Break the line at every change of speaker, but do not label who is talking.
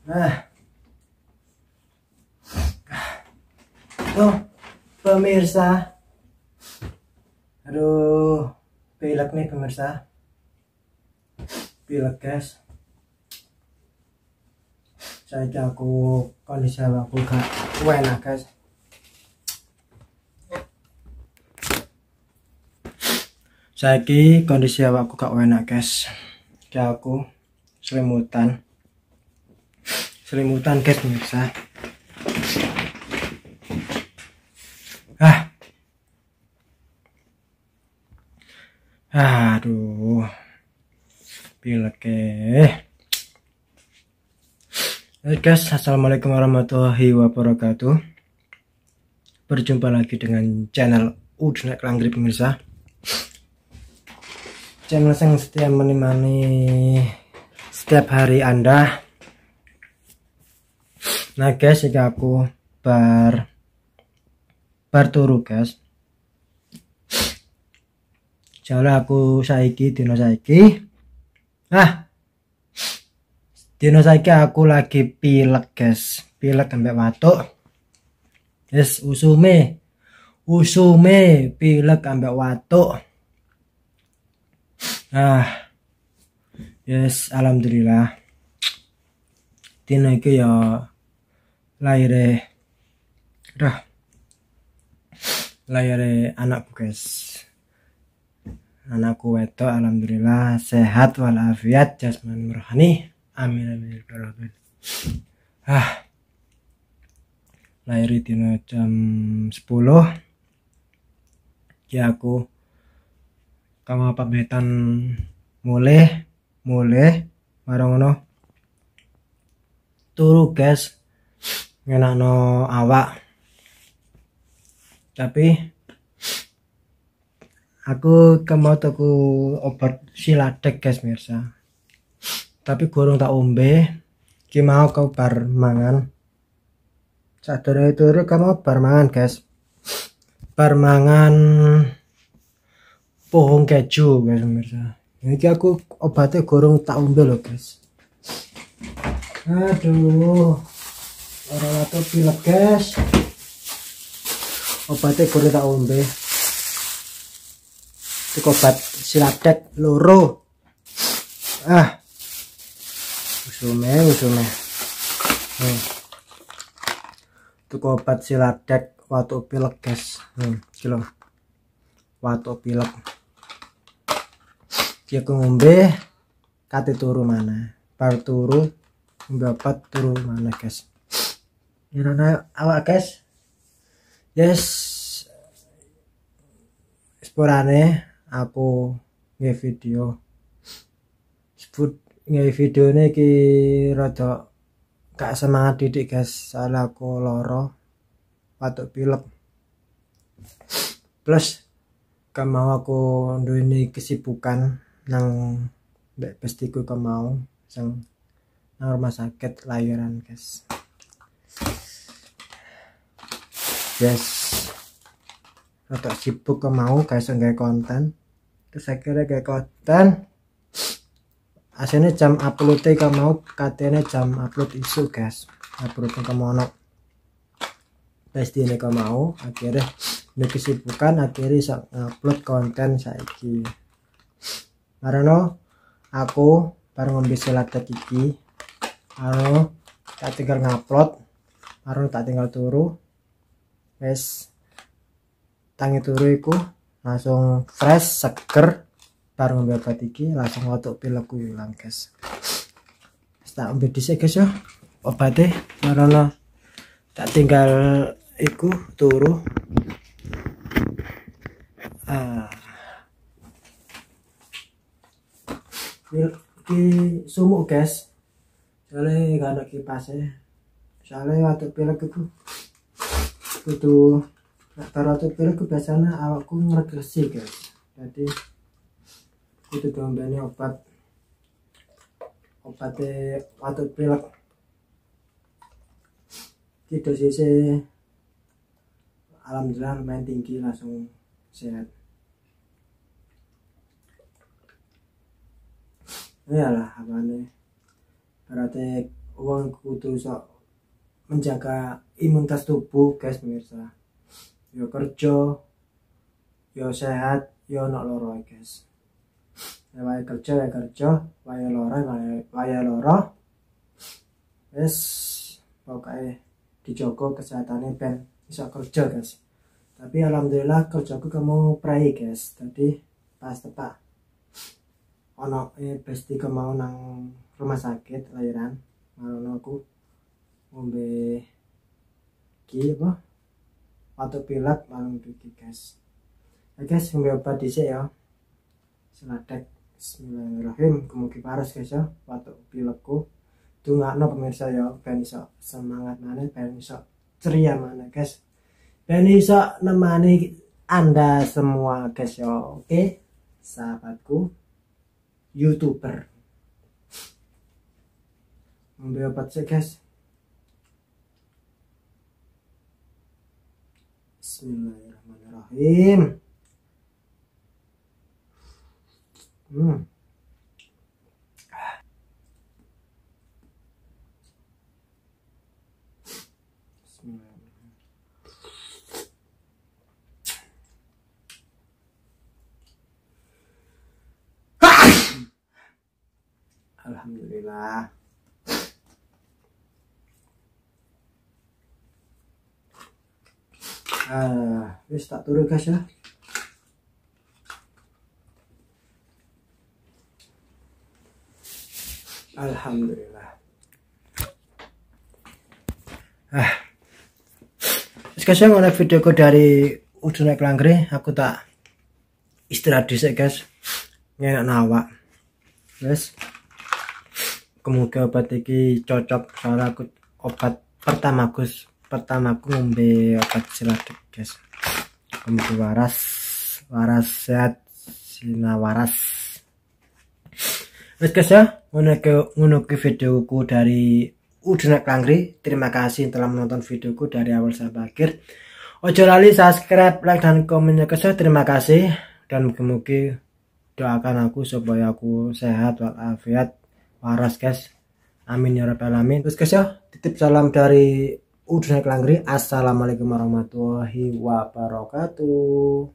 Nah, tuh pemirsa, aduh, pilek nih pemirsa, pilek guys. Saya aku kondisi aku gak enak guys. Saiki kondisi awakku gak enak guys. Kayak aku selimutan guys pemirsa. Aduh, pilek Hai guys, assalamualaikum warahmatullahi wabarakatuh. Berjumpa lagi dengan channel Udnek Langgri pemirsa. Channel yang setia menemani setiap hari Anda. Nah guys, ini aku bar turu guys. Soalnya aku dino saiki aku lagi pilek guys, pilek sampai watuk. Yes, usume pilek sampai watuk. Yes, alhamdulillah. Dino iki ya lahire anakku guys. Anakku wedok alhamdulillah sehat walafiat jasmani rohani. Amin amin ya rabbal alamin. Lahir dino jam 10. Ya aku kamu pamitan mulai bareng ngono turu guys, ngenakno awak. Tapi aku mau tuku obat siladek guys mirsa. Tapi gorong tak ombe. Ki mau kau bar mangan. Sadurunge turu kamu bar mangan guys. Bar mangan pohon keju guys mirsa. Iki aku obatnya gorong tak ombe loh guys. Aduh, orang atau pilek guys. Obatnya gorong tak ombe. Itu obat siladek loro. Usume. Itu obat siladek watuk pilek guys. Kilo watuk pilek. Dia ngombe kate turu mana. Bar turu ngombe obat turu mana guys. Irana awak guys. Yes. Sporane aku nge-video. Nge-videone iki rada gak semangat didik guys. Soalnya aku loro watuk pilek. Plus mau aku duweni kesibukan nang mbek bestiku mau sang nang rumah sakit lahiran guys. Yes, rada sibuk mau guys nggawe konten. Terus akhirnya gawe konten. Aslinya jam upload mau katanya jam upload isu guys. Upload kemono. Pasti ini mau akhirnya ada kesibukan akhirnya bisa upload konten saiki. Karena aku baru ngambil siladek iki. Tak tinggal ngupload. Baru tak tinggal turu. Wes tangi turu iku langsung fresh seger. Baru ngambil obat iki langsung watuk pilekku hilang guys. Tak ambil dhisik guys ya obatnya. Karena tak tinggal iku turu. Iki sumuk guys. Soalnya gak ada kipasnya. Soalnya watuk pilek itu kudu watuk pilek biasanya awakku ngregesi guys. Jadi itu diombeni obatnya watuk pilek. Iki dosisnya alhamdulillah lumayan tinggi langsung sehat. Iyalah apane berarti wong kudu iso menjaga imunitas tubuh guys pemirsa. Yo kerja, yo sehat, yo ono loro guys. Wae kerja, wae loro, wae loro. Wes pokoknya dijogo kesehatannya ben bisa kerja guys. Tapi alhamdulillah kerjaku kamu prai guys. Tadi pas tepak ono besti kemau nang rumah sakit lahiran marono aku ngombe ki apa waktu pilek malam iki guys. Ya guys ngombe obat dhisik ya. Selatek bismillahirrahmanirrahim kemugi paras guys ya waktu pilekku. Dungakno pemirsa ya ben iso semangat maneh ben iso ceria maneh guys. Ben iso nemani Anda semua guys ya. Oke sahabatku YouTuber. Ambil obat sih guys. Bismillahirrahmanirrahim. Alhamdulillah. Wis tak turu guys ya. Alhamdulillah. Guys, ngono videoku dari Udune Klangri, aku tak istirahat dhisik guys. Ngenak nawak. Wes. Kemudian obat iki cocok soalnya aku obat pertamaku ngombe obat Siladex guys. Kemudian waras sehat sina waras. Wes guys ya, ngono ke videoku dari Udune Klangri. Terima kasih telah menonton videoku dari awal sampai akhir. Ojo lali subscribe, like dan komennya guys. Terima kasih dan mugi-mugi doakan aku supaya aku sehat walafiat waras guys. Amin ya rabbal alamin. Terus guys ya, titip salam dari Udune Klangri. Assalamualaikum warahmatullahi wabarakatuh.